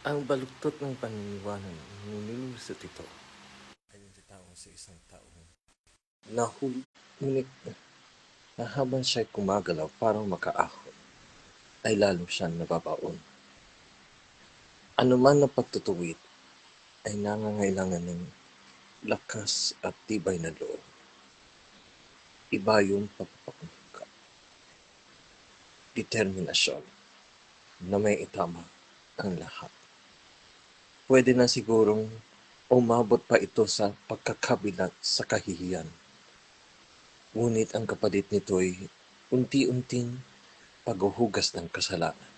Ang baluktot ng paniniwala ng nilululusot ito ay nagtataong sa isang taong nahuli, ngunit na habang siya'y kumagalaw parang makaahon, ay lalo siyang nababaon. Anuman na pagtutuwid ay nangangailangan ng lakas at tibay na loob. Iba yung pagpapakumbaka, determinasyon na may itama ang lahat. Pwede na sigurong umabot pa ito sa pagkakabilat sa kahihiyan. Ngunit ang kapalit nito'y unti-unting paghuhugas ng kasalanan,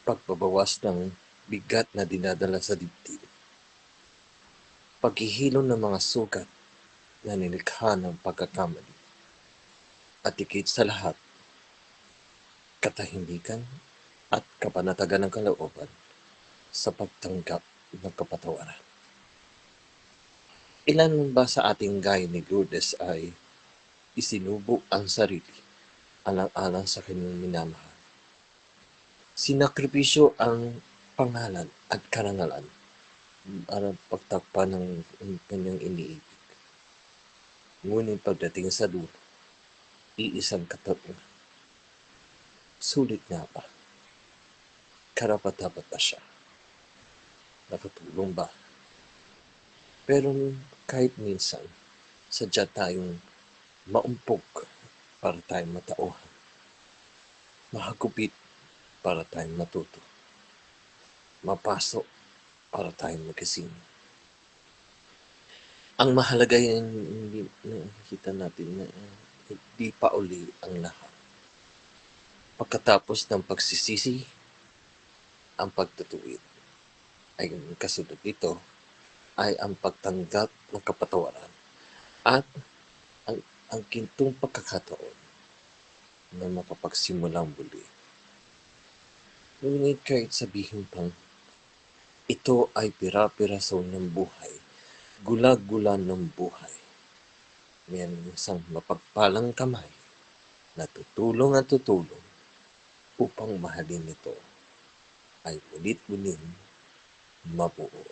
pagbabawas ng bigat na dinadala sa dibdib, paghihilom ng mga sugat na nilikha ng pagkakamali, at higit sa lahat, katahimikan at kapanatagan ng kalooban sa pagtanggap ng kapatawaran. Ilan ba sa ating gaya ni Lourdes ay isinubok ang sarili alang-alang sa kanyang minamahal? Sinakripisyo ang pangalan at karangalan para pagtakpan ng kanyang iniibig. Ngunit pagdating sa dulo, iisang katanungan. Sulit nga ba? Karapat-dapat ba siya? Nakatulong ba? Pero kahit minsan, sadya tayong maumpog para tayong matauhan, mahagupit para tayong matuto, mapasok para tayong magising. Ang mahalaga yung nakikita natin na hindi pa uli ang lahat. Pagkatapos ng pagsisisi, ang pagtutuwid ay kasunod nito ay ang pagtanggap ng kapatawaran at ang gintong pagkakataon na makapagsimulang muli. Ngunit kahit sabihin pang ito ay pira-piraso ng buhay, gulag-gulan ng buhay, may isang mapagpalang kamay na tutulong at tutulong upang mahalin ito ay ulit-ulit mabuo.